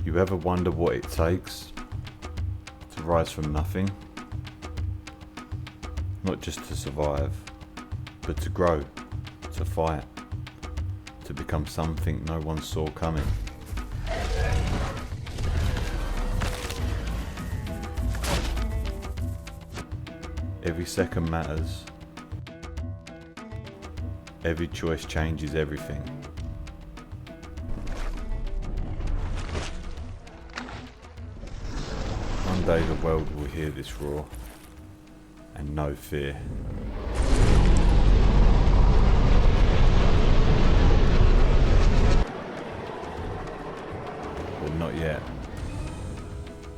You ever wonder what it takes to rise from nothing? Not just to survive, but to grow, to fight, to become something no one saw coming. Every second matters. Every choice changes everything. One day the world will hear this roar and know fear. But not yet.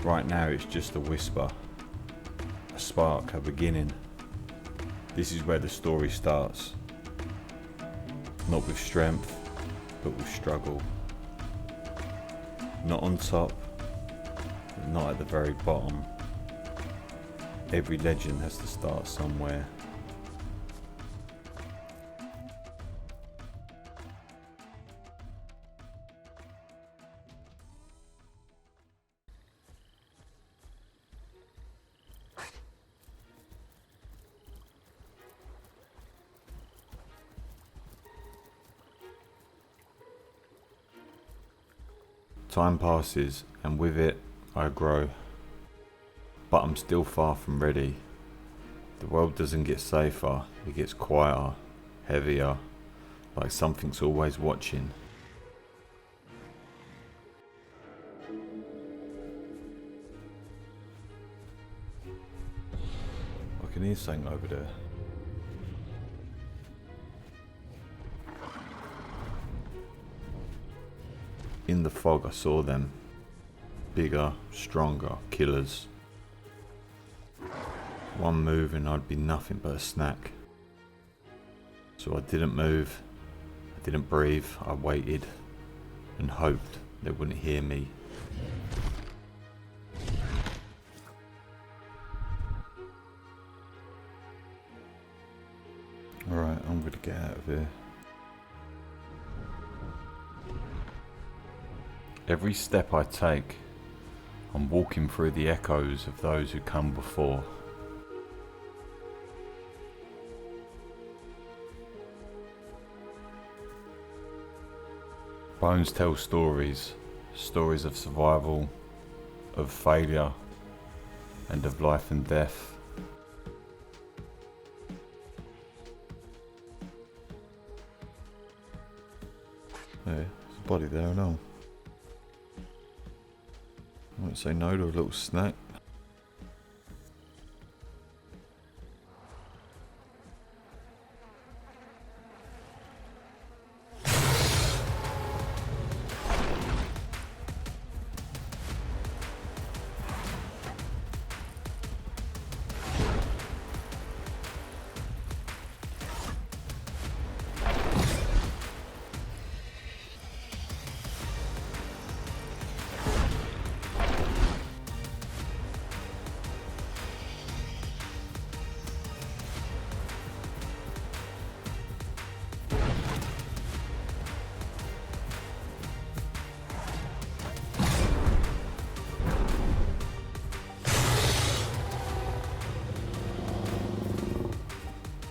Right now it's just a whisper, a spark, a beginning. This is where the story starts. Not with strength, but with struggle. Not on top, but not at the very bottom. Every legend has to start somewhere. Time passes, and with it, I grow. But I'm still far from ready. The world doesn't get safer, it gets quieter, heavier, like something's always watching. I can hear something over there. In the fog I saw them. Bigger, stronger, killers. One move and I'd be nothing but a snack. So I didn't move, I didn't breathe, I waited and hoped they wouldn't hear me. Alright, I'm gonna get out of here. Every step I take, I'm walking through the echoes of those who come before. Bones tell stories, stories of survival, of failure, and of life and death. Hey, there's a body there and all. I won't say no to a little snack.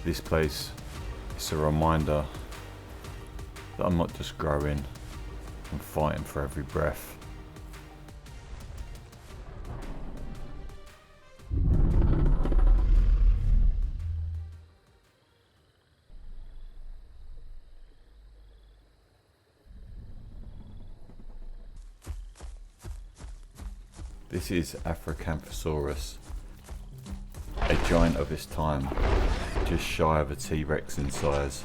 This place is a reminder that I'm not just growing, I'm fighting for every breath. This is Acrocanthosaurus, a giant of its time, just shy of a T-Rex in size.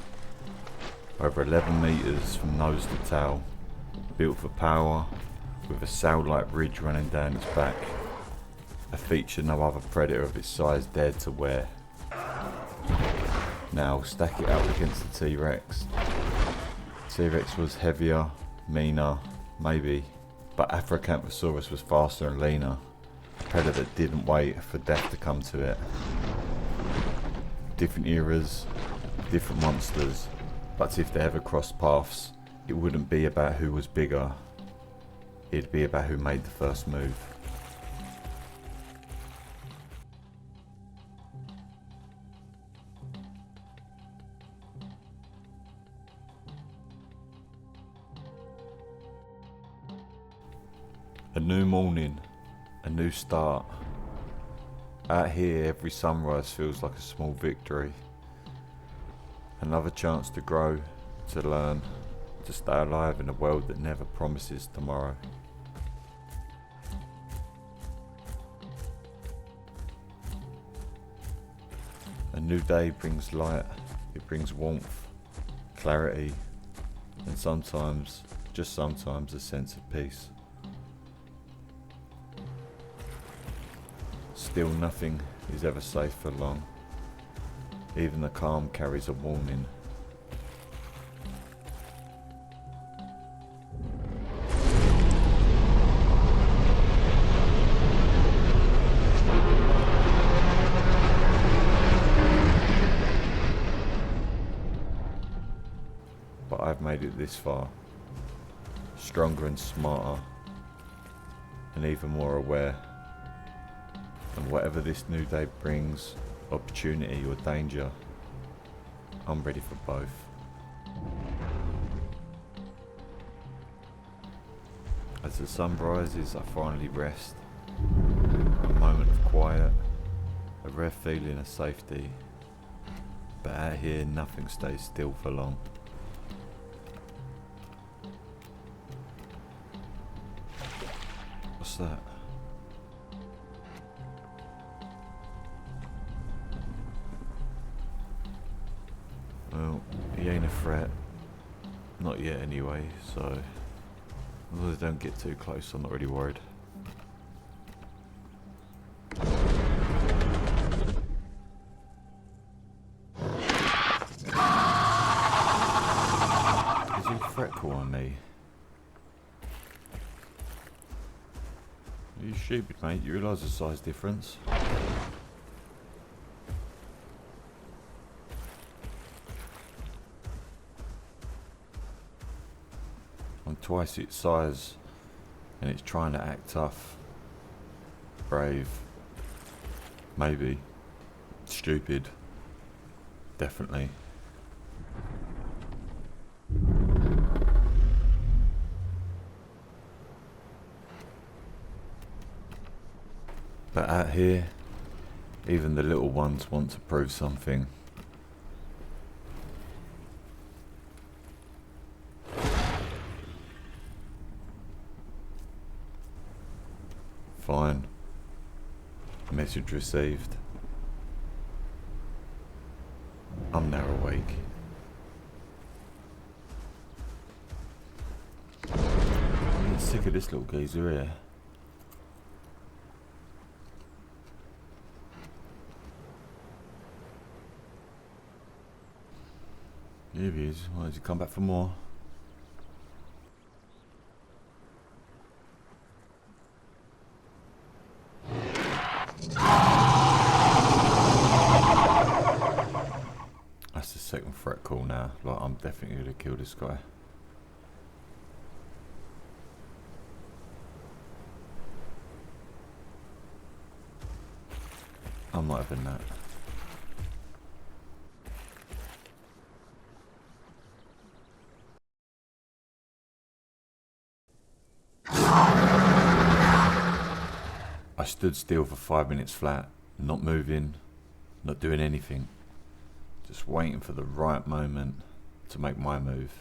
Over 11 metres from nose to tail, built for power, with a sail-like ridge running down its back, a feature no other predator of its size dared to wear. Now stack it up against the T-Rex. T-Rex was heavier, meaner, maybe, but Acrocanthosaurus was faster and leaner, a predator that didn't wait for death to come to it. Different eras, different monsters, but if they ever crossed paths, it wouldn't be about who was bigger, It'd be about who made the first move. A new morning, a new start. Out here, every sunrise feels like a small victory. Another chance to grow, to learn, to stay alive in a world that never promises tomorrow. A new day brings light, it brings warmth, clarity, and sometimes, just sometimes, a sense of peace. Still, nothing is ever safe for long. Even the calm carries a warning. But I've made it this far, stronger and smarter, and even more aware. And whatever this new day brings, opportunity or danger, I'm ready for both. As the sun rises, I finally rest. A moment of quiet, a rare feeling of safety. But out here, nothing stays still for long. What's that? Well, he ain't a threat. Not yet anyway, so as long as they don't get too close, I'm not really worried. Is he fretful on me? Are you stupid, mate? You realise the size difference? I'm twice its size and it's trying to act tough, brave, maybe, stupid, definitely. But out here, even the little ones want to prove something. Fine. Message received. I'm now awake. I'm getting sick of this little geezer here. Here he is. Why does he come back for more? That's the second threat call now. Like, I'm definitely going to kill this guy. I'm not having that. I stood still for 5 minutes flat, not moving, not doing anything. Just waiting for the right moment to make my move.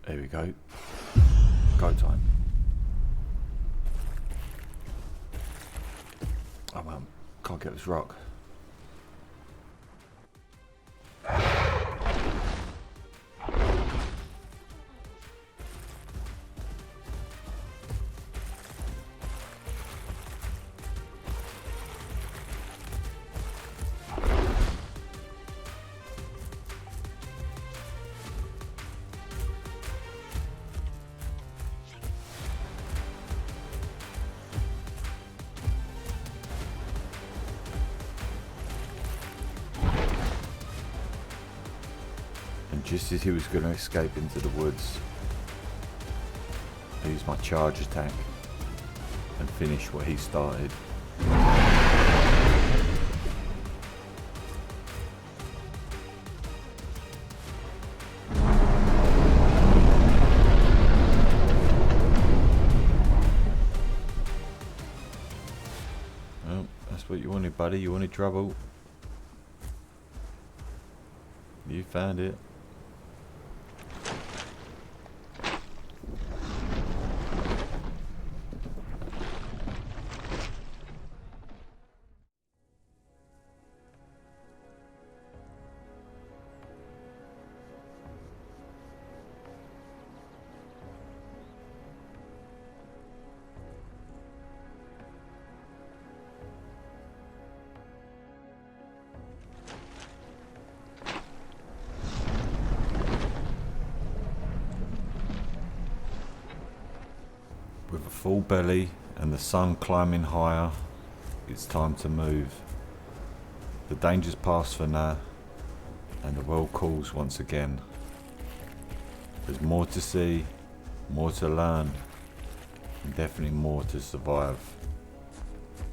Here we go. Go time. Oh man, can't get this rock. Just as he was going to escape into the woods, use my charge attack and finish what he started. Oh, that's what you wanted, buddy. You wanted trouble. You found it. With a full belly and the sun climbing higher, it's time to move. The danger's past for now, and the world calls once again. There's more to see, more to learn, and definitely more to survive.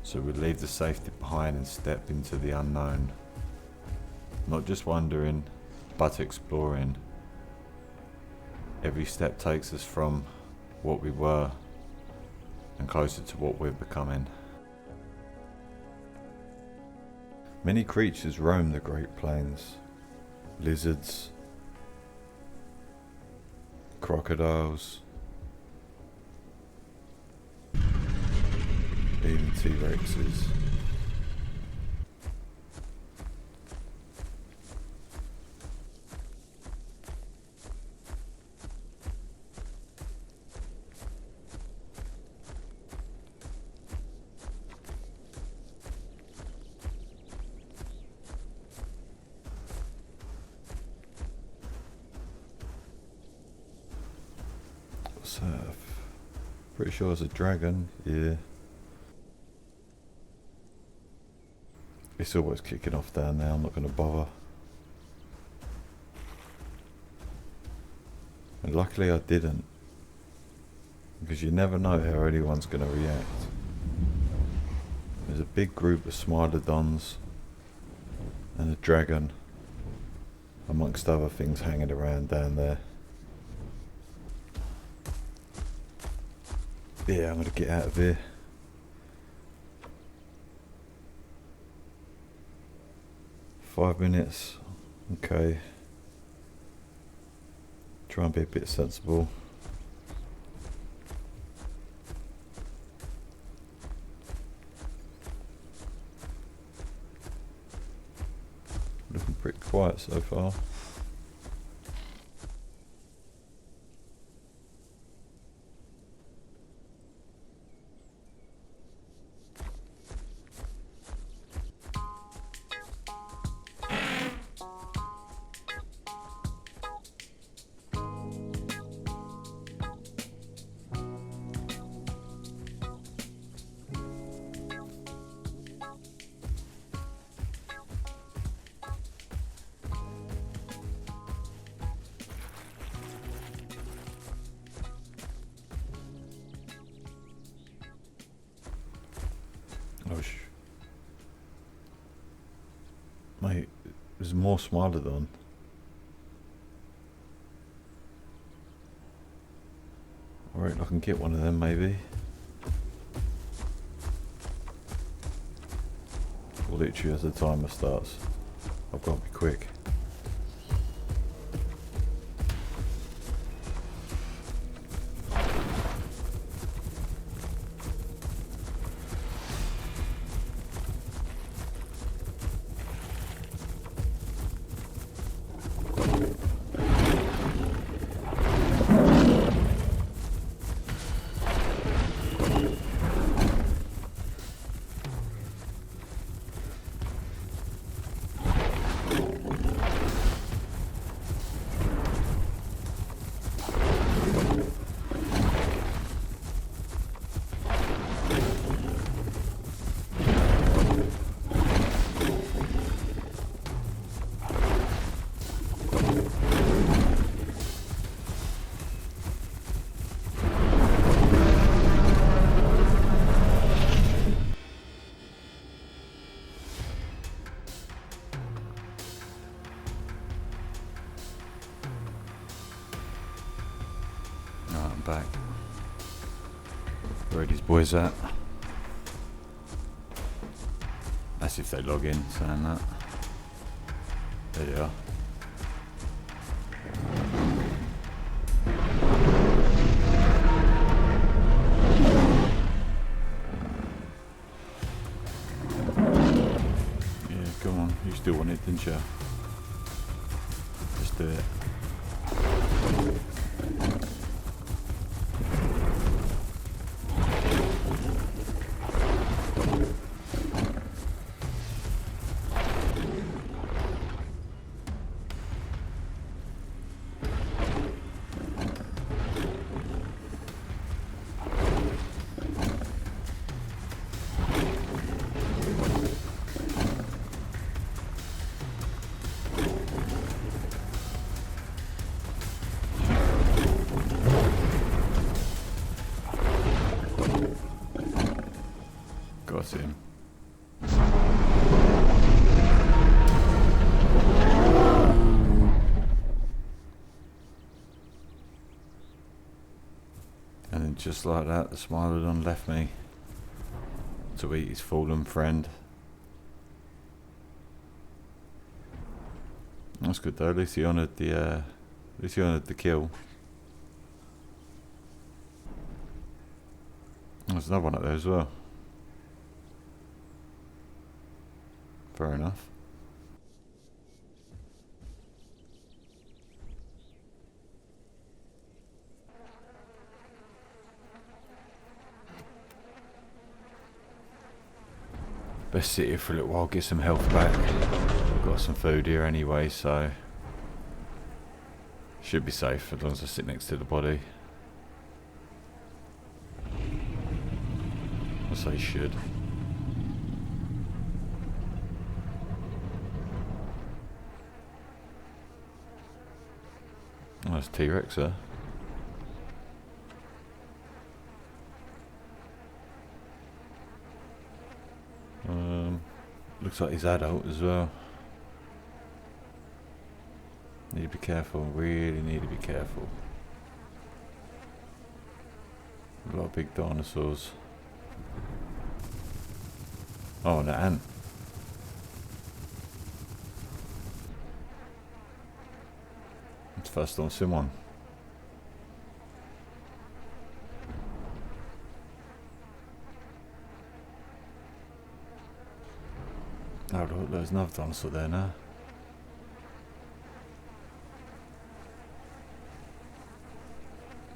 So we leave the safety behind and step into the unknown. Not just wandering, but exploring. Every step takes us from what we were and closer to what we're becoming. Many creatures roam the Great Plains. Lizards, crocodiles, even T-Rexes. Pretty sure it's a dragon, yeah. It's always kicking off down there, I'm not going to bother. And luckily I didn't, because you never know how anyone's going to react. There's a big group of Smilodons and a dragon, amongst other things hanging around down there. Yeah, I'm going to get out of here. Five minutes. Okay. Try and be a bit sensible. Looking pretty quiet so far. Mate, there's more Smilodon. I reckon I can get one of them maybe. Literally as the timer starts. I've got to be quick. back. Where are these boys at? That's if they log in, saying that. There they are. Yeah, come on. You still want it, didn't you? Just do it. Got him. And then just like that, the Smilodon left me to eat his fallen friend. That's good though, at least he honoured the kill. There's another one up there as well. Fair enough. Best sit here for a little while, get some health back. Got some food here anyway, so should be safe as long as I sit next to the body. I say should. Oh, that's T-Rex there. Looks like he's adult as well. Need to be careful, really need to be careful. A lot of big dinosaurs. Oh, and an ant. It's the first time I've seen one. Oh look, there's another dinosaur there now.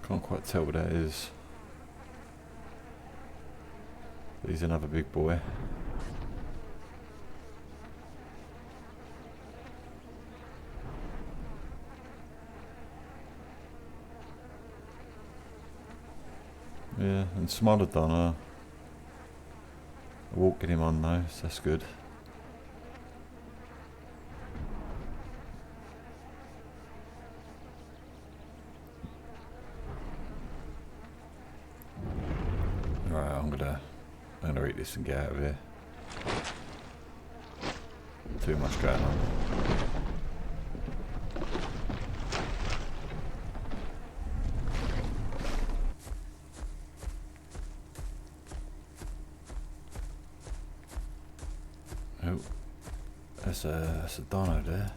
Can't quite tell what that is. But he's another big boy. Yeah, and Smilodon, walking him on though, so that's good. Right, I'm gonna eat this and get out of here. Too much going on. Oh, that's a dino there.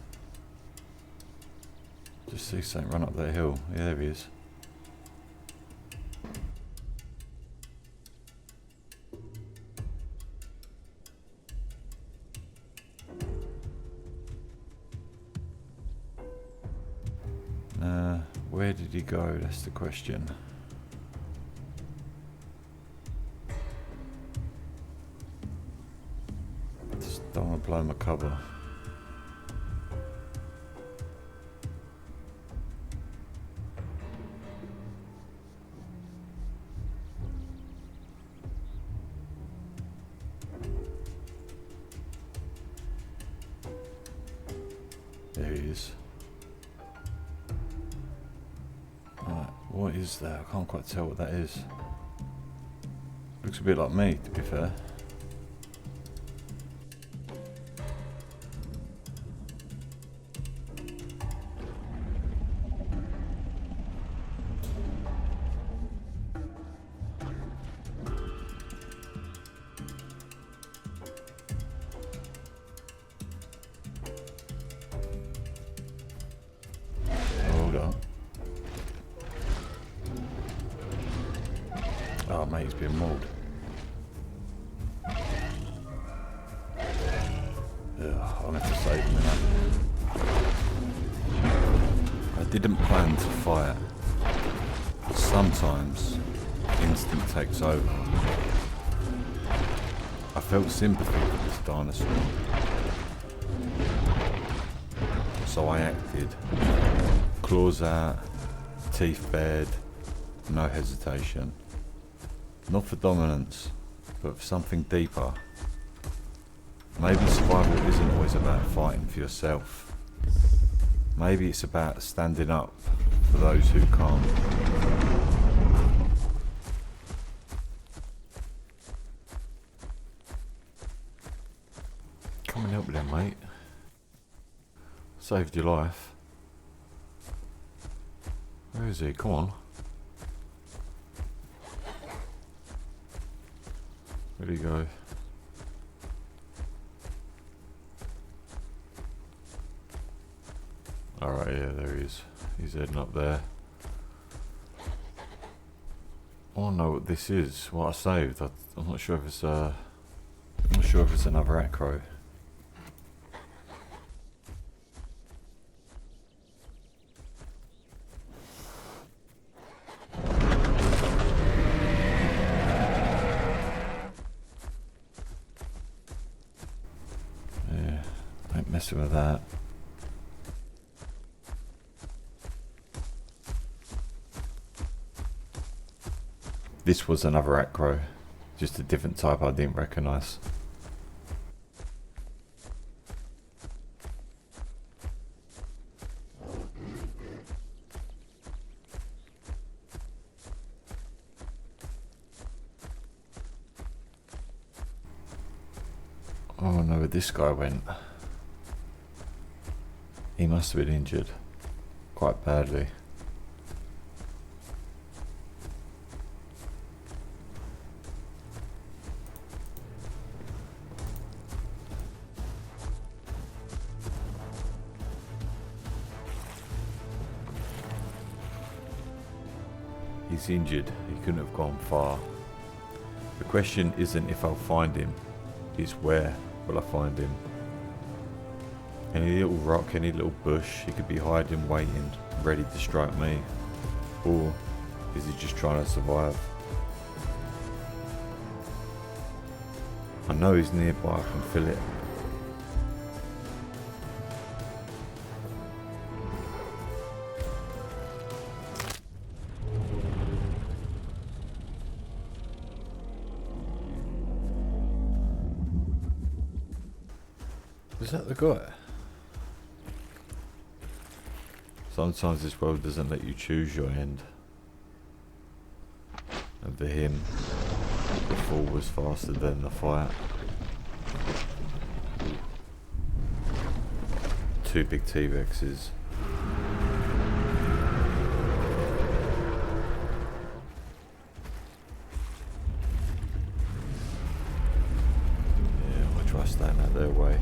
Just see something run up that hill. Yeah, there he is. Where did he go? That's the question. Just don't want to blow my cover. There he is. What is that? I can't quite tell what that is. Looks a bit like me, to be fair. Oh mate, he's being mauled. I'll have to save him now. I didn't plan to fight, but sometimes instinct takes over. I felt sympathy for this dinosaur, so I acted. Claws out, teeth bared, no hesitation. Not for dominance, but for something deeper. Maybe survival isn't always about fighting for yourself. Maybe it's about standing up for those who can't. Come and help me then, mate. Saved your life. Where is he? Come on. Where'd he go? Alright, yeah, there he is. He's heading up there. I want to know what this is, what I saved. I'm not sure if it's another acro. Yeah, ain't messing with that. This was another acro, just a different type I didn't recognise. Oh no, where this guy went. He must have been injured, quite badly. He's injured, he couldn't have gone far. The question isn't if I'll find him, it's where will I find him. Any little rock, any little bush, he could be hiding, waiting, ready to strike me. Or is he just trying to survive? I know he's nearby, I can feel it. Is that the guy? Sometimes this world doesn't let you choose your end. And for him, the fall was faster than the fight. Two big T-Rexes. Yeah, I'll try staying out their way.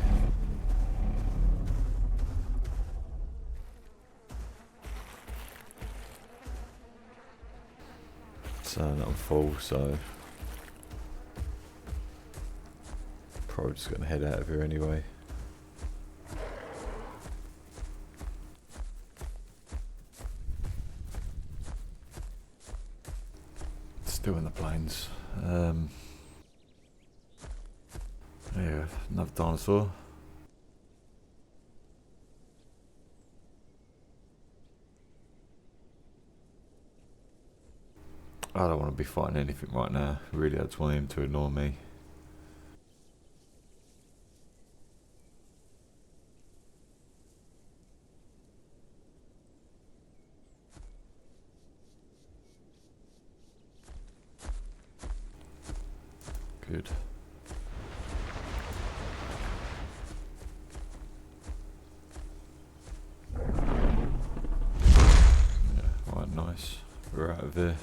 Not full, so probably just gonna head out of here anyway. Still in the plains. Yeah, another dinosaur. I don't want to be fighting anything right now. Really, I just want him to ignore me. Good. Yeah, right, nice. We're out of there.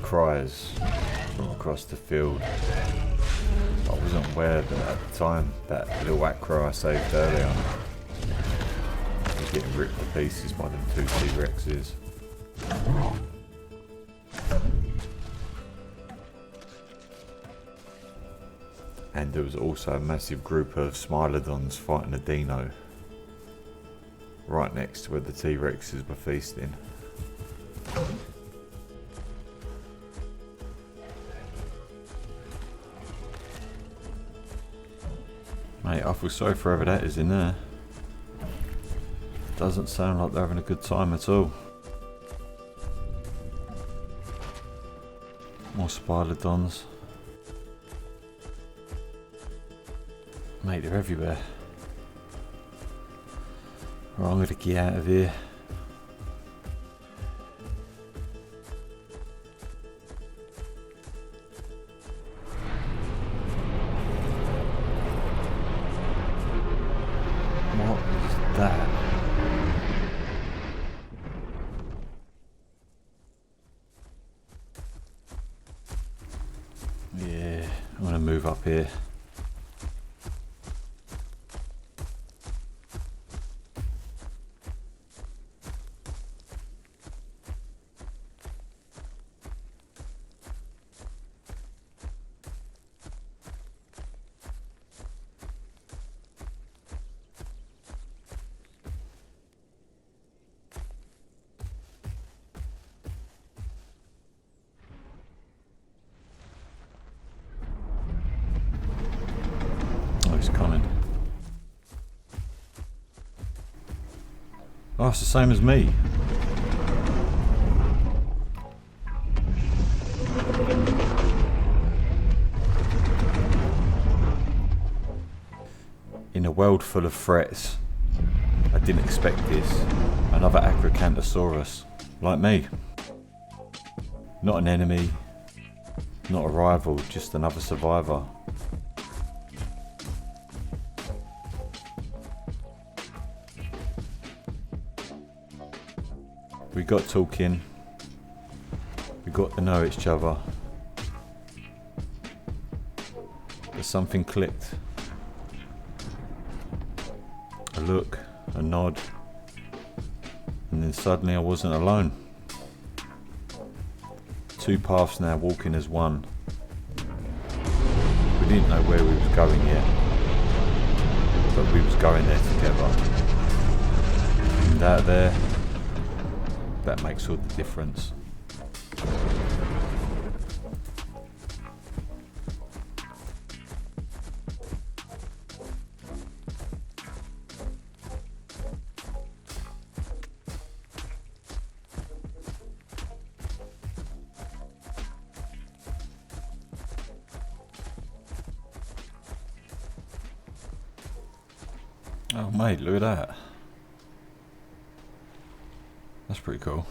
cries from across the field. I wasn't aware that at the time that little acro I saved earlier was getting ripped to pieces by them two T-Rexes. And there was also a massive group of Smilodons fighting a Dino right next to where the T-Rexes were feasting. Mate, I feel sorry for whoever that is in there. Doesn't sound like they're having a good time at all. More Spilodons. Mate, they're everywhere. Right, I'm gonna get out of here. What is that? Yeah, I'm gonna move up here. Coming. Oh, it's the same as me. In a world full of threats, I didn't expect this. Another Acrocanthosaurus, like me. Not an enemy, not a rival, just another survivor. We got talking, we got to know each other, but something clicked. A look, a nod, and then suddenly I wasn't alone. Two paths now walking as one. We didn't know where we was going yet, but we was going there together. And out there, that makes all the difference. Oh mate, look at that. That's pretty cool.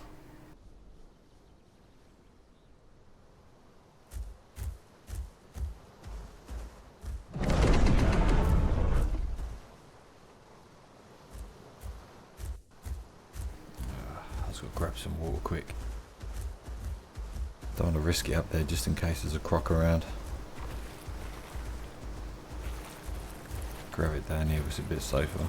Let's go grab some water quick. Don't want to risk it up there just in case there's a croc around. Grab it down here was a bit safer.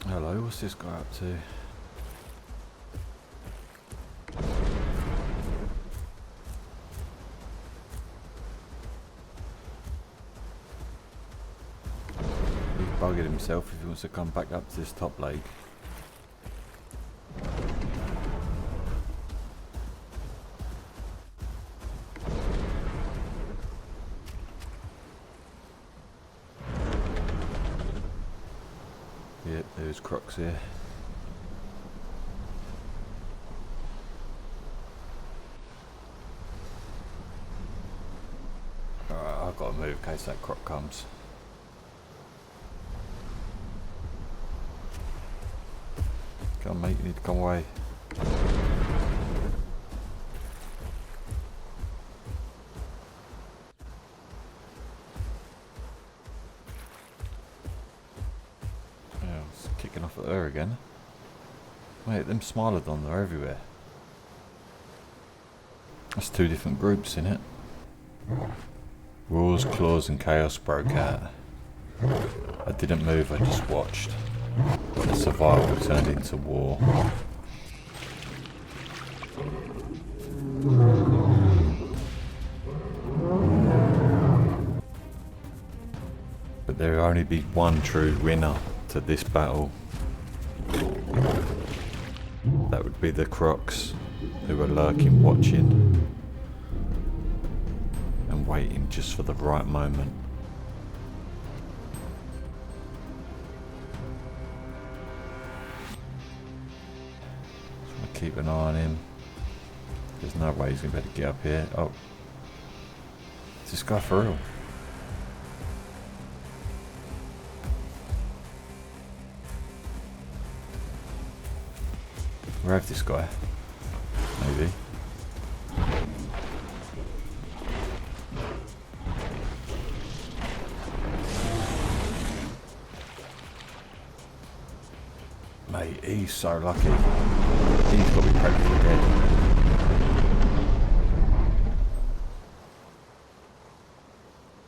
Hello, what's this guy up to? He's buggered himself if he wants to come back up to this top lake. Yep, there's crocs here. Gotta move in case that croc comes. Come on mate, you need to come away. Yeah, it's kicking off at her again. Mate, them Smilodons are everywhere. That's two different groups in it. Wars, claws and chaos broke out. I didn't move, I just watched. The survival turned into war. But there will only be one true winner to this battle. That would be the crocs, who are lurking, watching and waiting just for the right moment. Keep an eye on him. There's no way he's going to be able to get up here. Oh. Is this guy for real? Grab this guy. Maybe. Mate, he's so lucky. He's got to be practically dead.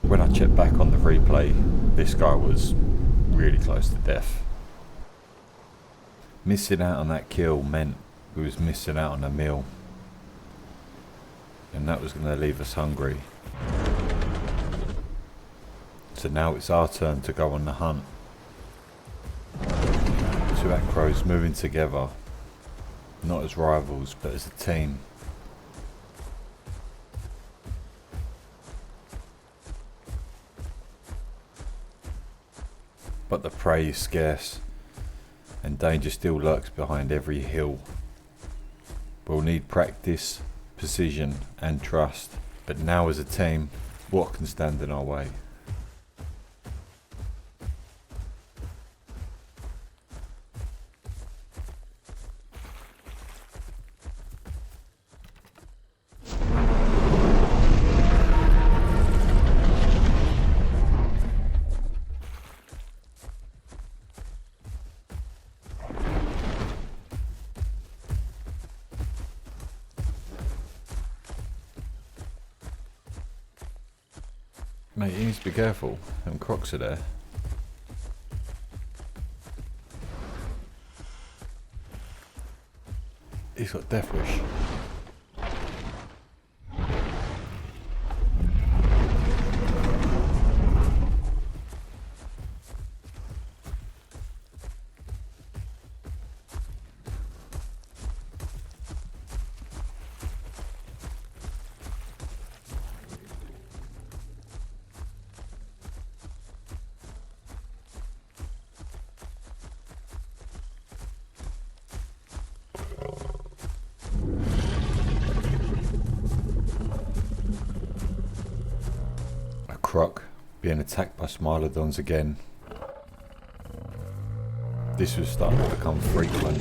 When I checked back on the replay, this guy was really close to death. Missing out on that kill meant we was missing out on a meal. And that was going to leave us hungry. So now it's our turn to go on the hunt. Two acros moving together. Not as rivals, but as a team. But the prey is scarce, and danger still lurks behind every hill. We'll need practice, precision, and trust. But now as a team, what can stand in our way? Mate, you need to be careful. Them crocs are there. He's got death wish. Croc being attacked by Smilodons again. This was starting to become frequent.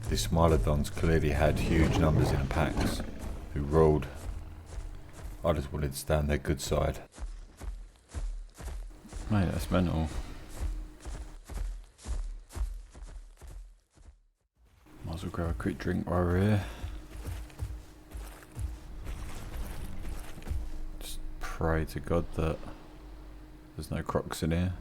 The Smilodons clearly had huge numbers in packs who ruled. I just wanted to stand their good side. Mate, that's mental. Might as well grab a quick drink while we're here. Pray to God that there's no crocs in here.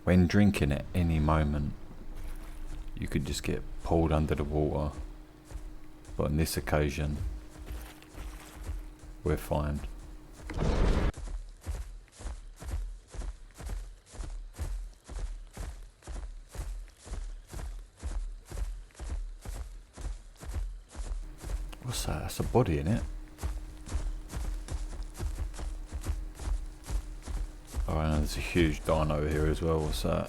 When drinking at any moment, you could just get pulled under the water. But on this occasion, we're fine. What's that? That's a body in it. Oh, and there's a huge dino here as well. What's that?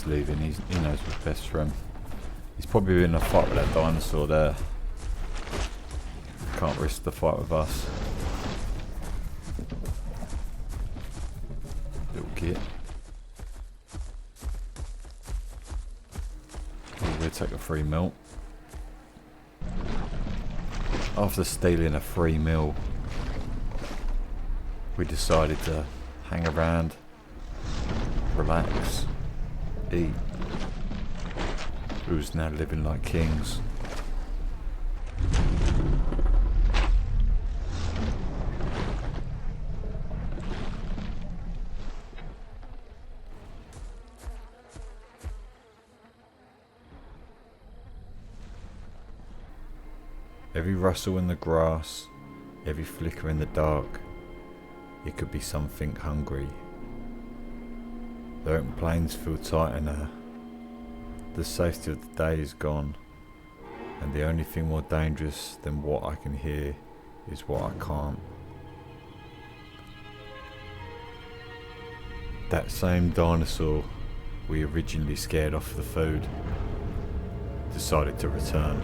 he's leaving. He knows what's best for him. He's probably in a fight with that dinosaur there. Can't risk the fight with us. Little git. We'll take a free meal. After stealing a free meal, we decided to hang around, relax, eat. We was now living like kings. Every rustle in the grass, every flicker in the dark, it could be something hungry. The open plains feel tighter now. The safety of the day is gone, and the only thing more dangerous than what I can hear is what I can't. That same dinosaur we originally scared off the food decided to return.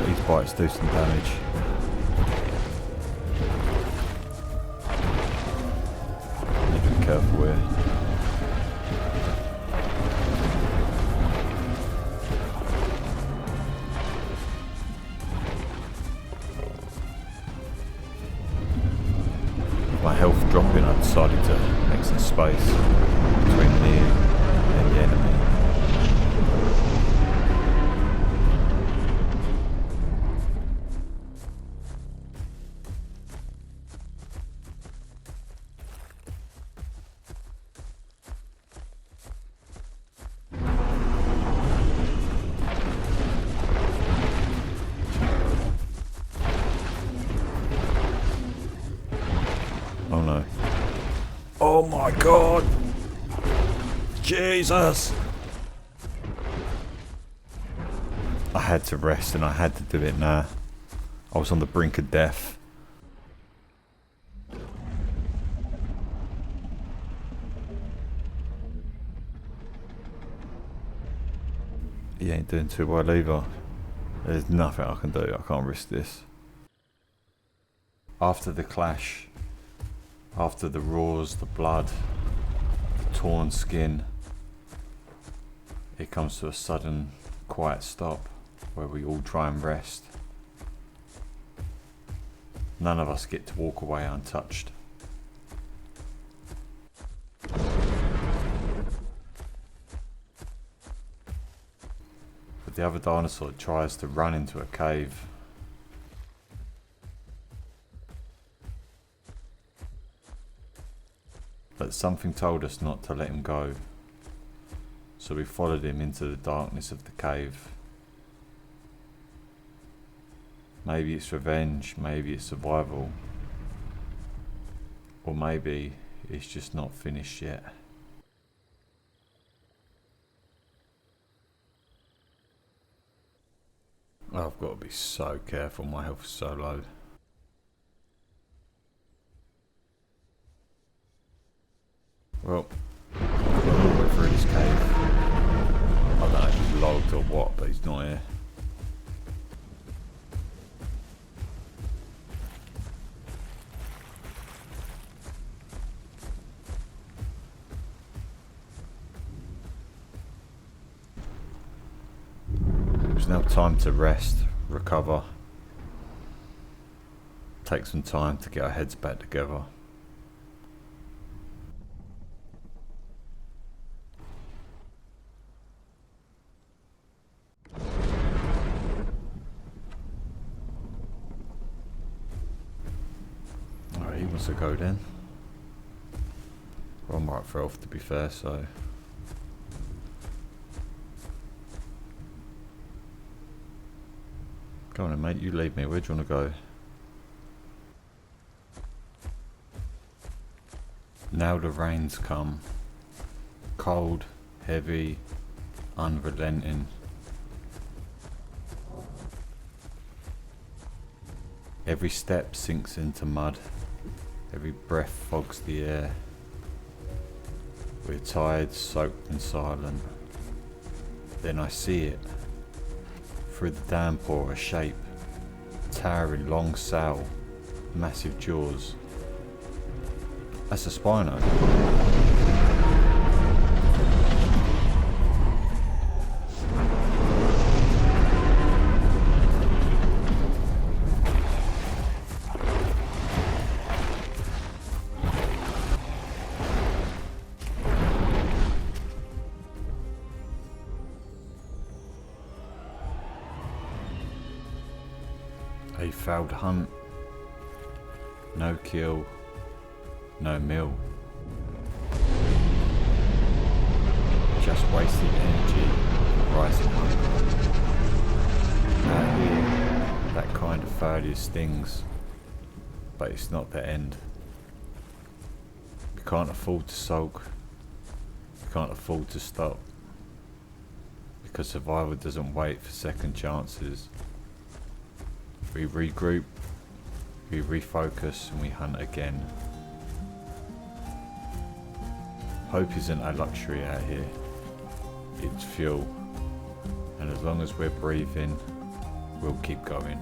These bites do some damage. Need to be careful here. With my health dropping, I decided to make some space between me and the enemy. Oh no. Oh my god! Jesus! I had to rest and I had to do it now. I was on the brink of death. He ain't doing too well either. There's nothing I can do. I can't risk this. After the clash, after the roars, the blood, the torn skin, it comes to a sudden, quiet stop where we all try and rest. None of us get to walk away untouched. But the other dinosaur tries to run into a cave. But something told us not to let him go, so we followed him into the darkness of the cave. Maybe it's revenge, maybe it's survival, or maybe it's just not finished yet. I've got to be so careful, my health is so low. Well, I've got all the way through this cave. I don't know if he's logged or what, but he's not here. It's now time to rest, recover, take some time to get our heads back together. Alright, he wants to go then. Well, I'm right for health to be fair, so. Go on then, mate, you lead me. Where do you want to go? Now the rains come. Cold, heavy, unrelenting. Every step sinks into mud. Every breath fogs the air. We're tired, soaked and silent. Then I see it. Through the downpour, a shape. Towering long sail, massive jaws. That's a Spino. A failed hunt. No kill. No meal. Just wasted energy, rising hunger. Out here, that kind of failure stings, but it's not the end. We can't afford to sulk. We can't afford to stop. Because survival doesn't wait for second chances. We regroup, we refocus, and we hunt again. Hope isn't a luxury out here, it's fuel. And as long as we're breathing, we'll keep going.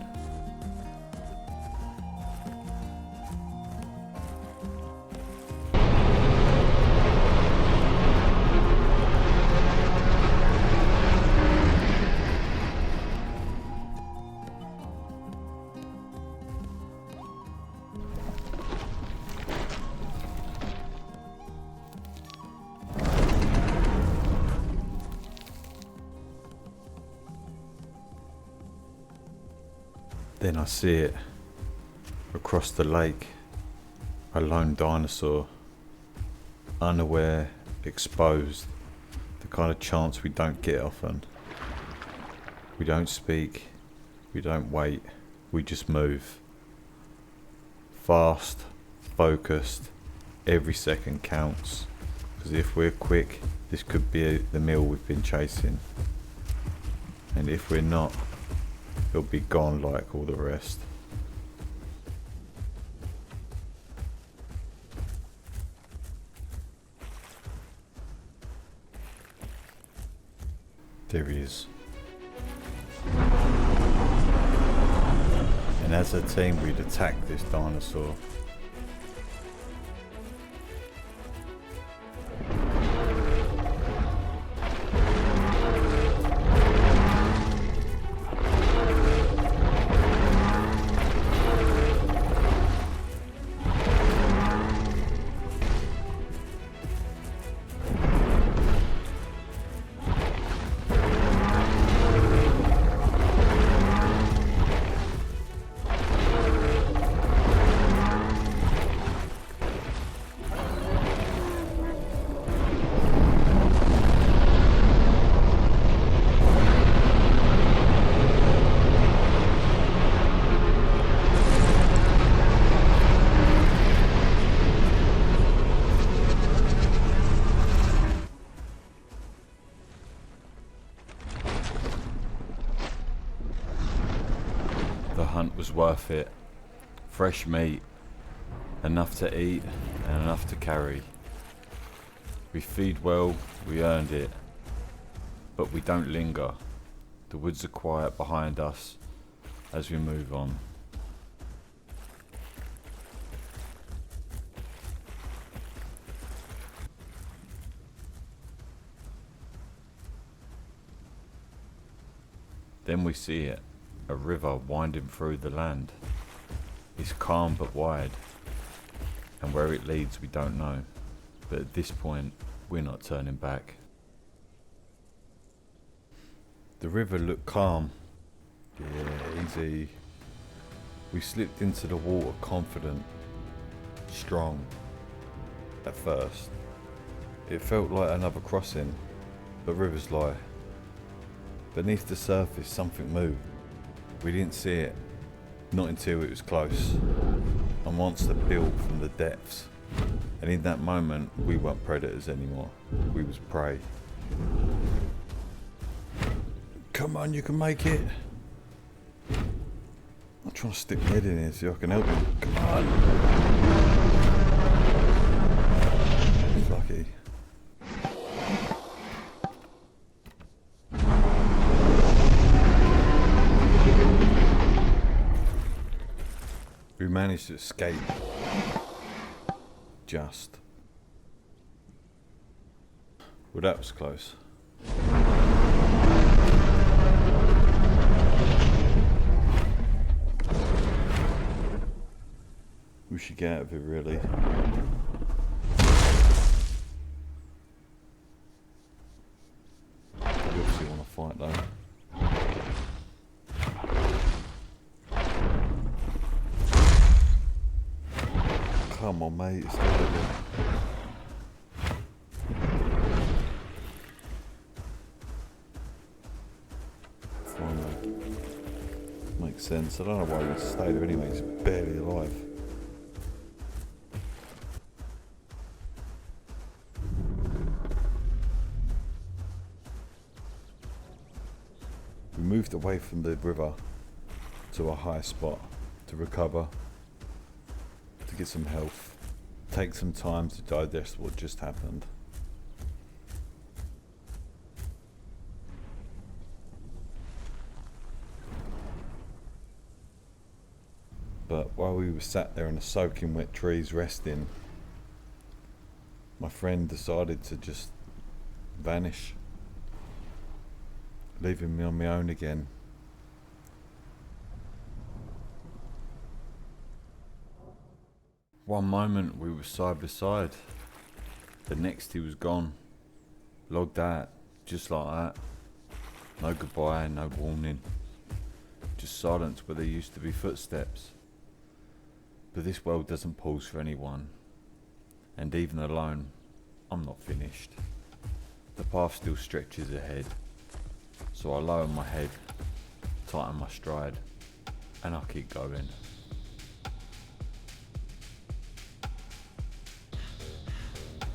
Then I see it, across the lake, a lone dinosaur, unaware, exposed, the kind of chance we don't get often. We don't speak, we don't wait, we just move. Fast, focused, every second counts, because if we're quick, this could be the meal we've been chasing. And if we're not, it'll be gone like all the rest. There he is. And as a team, we'd attack this dinosaur. The hunt was worth it. Fresh meat, enough to eat and enough to carry. We feed well, we earned it, but we don't linger. The woods are quiet behind us as we move on. Then we see it. A river winding through the land. It's calm but wide, and where it leads we don't know, but at this point we're not turning back. The river looked calm. Yeah, easy. We slipped into the water confident, strong at first, It felt like another crossing, but rivers lie. Beneath the surface something moved. We didn't see it, not until it was close. A monster built from the depths. And in that moment, we weren't predators anymore. We was prey. Come on, you can make it. I'm trying to stick my head in here so I can help you. Come on. He's lucky. We managed to escape. Just. Well, that was close. We should get out of it, really. We obviously want to fight, though. Come on, mate, it's not over. Finally. Makes sense. I don't know why he would stay there anyway, he's barely alive. We moved away from the river to a high spot to recover, to get some health, take some time to digest what just happened. But while we were sat there in the soaking wet trees resting, my friend decided to just vanish, leaving me on my own again. One moment we were side by side, the next he was gone, logged out, just like that. No goodbye, no warning, just silence where there used to be footsteps. But this world doesn't pause for anyone, and even alone, I'm not finished. The path still stretches ahead, so I lower my head, tighten my stride, and I keep going.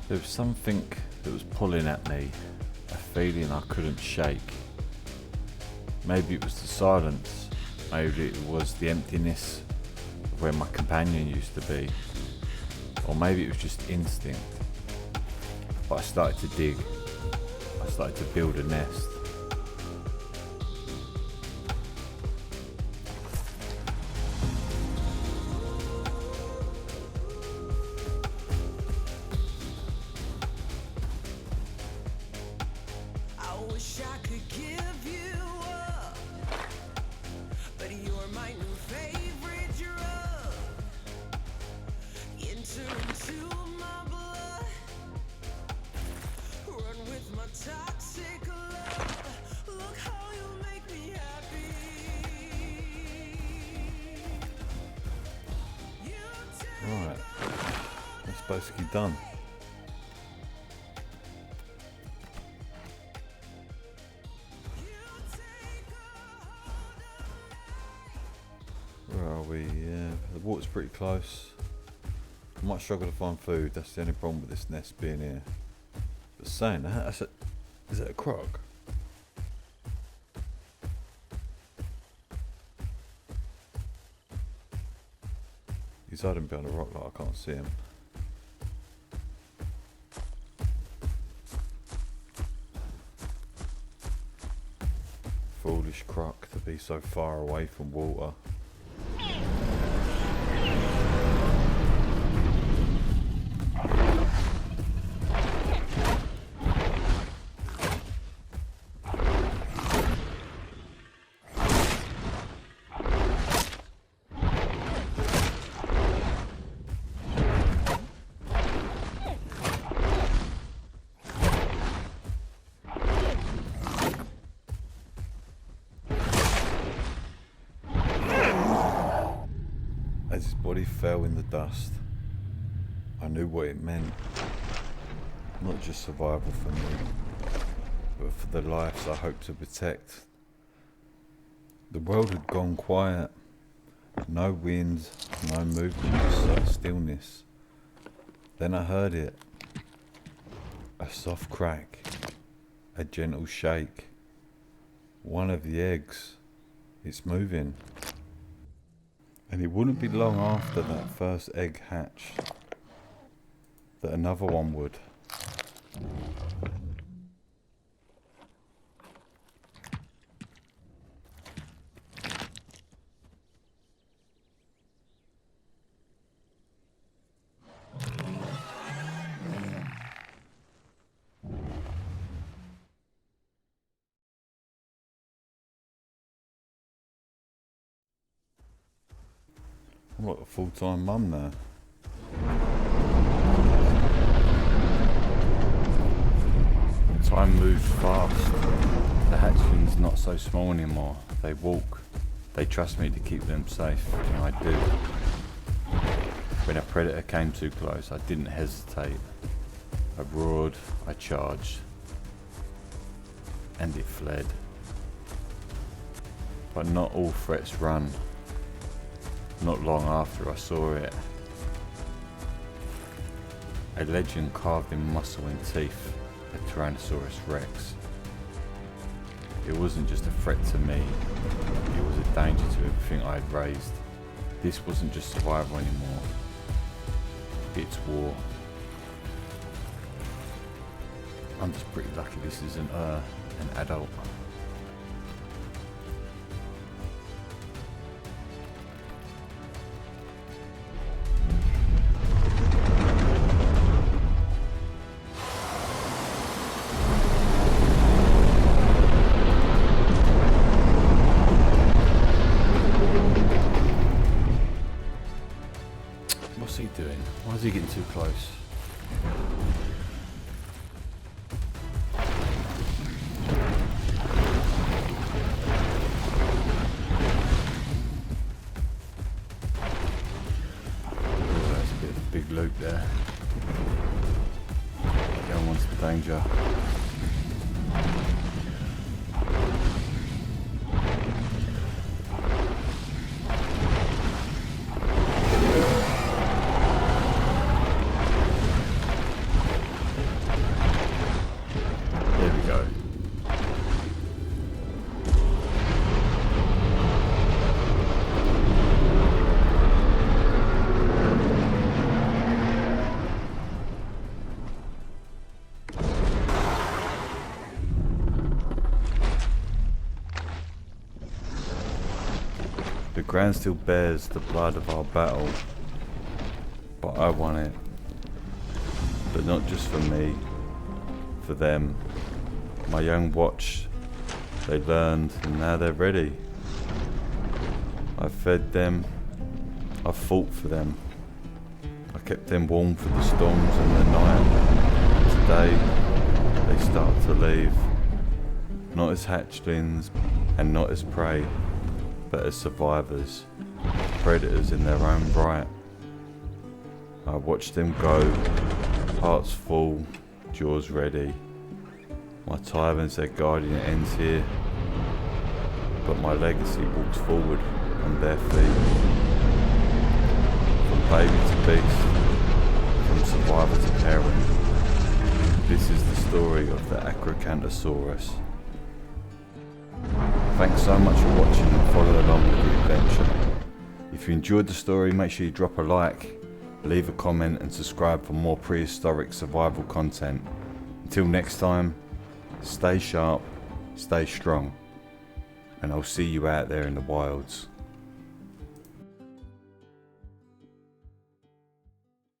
There was something that was pulling at me, a feeling I couldn't shake. Maybe it was the silence, maybe it was the emptiness of where my companion used to be, or maybe it was just instinct. But I started to dig, I started to build a nest. Right, that's basically done. Where are we? Yeah, the water's pretty close. I might struggle to find food, that's the only problem with this nest being here. But saying that, is it a croc? He's hiding behind a rock like I can't see him. Foolish croc to be so far away from water. As his body fell in the dust, I knew what it meant. Not just survival for me, but for the lives I hope to protect. The world had gone quiet. No wind, no movement, just stillness. Then I heard it. A soft crack, a gentle shake. One of the eggs, it's moving. And it wouldn't be long after that first egg hatched that another one would. I'm like a full-time mum now. Time moves fast. The hatchlings not so small anymore. They walk. They trust me to keep them safe, and I do. When a predator came too close, I didn't hesitate. I roared, I charged, and it fled. But not all threats run. Not long after I saw it. A legend carved in muscle and teeth. A Tyrannosaurus Rex. It wasn't just a threat to me, it was a danger to everything I had raised. This wasn't just survival anymore, it's war. I'm just pretty lucky this isn't an adult. What's he doing? Why is he getting too close? Oh, that's a bit of a big loop there. Going on some danger. The ground still bears the blood of our battle, but I won it. But not just for me, for them. My young watched, they learned, and now they're ready. I fed them, I fought for them. I kept them warm for the storms and the night. Today, they start to leave, not as hatchlings and not as prey, but as survivors, predators in their own right. I watched them go, hearts full, jaws ready. My time as their guardian ends here, but my legacy walks forward on their feet. From baby to beast, from survivor to parent, this is the story of the Acrocanthosaurus. Thanks so much for watching and follow along with the adventure. If you enjoyed the story, make sure you drop a like, leave a comment and subscribe for more prehistoric survival content. Until next time, stay sharp, stay strong, and I'll see you out there in the wilds.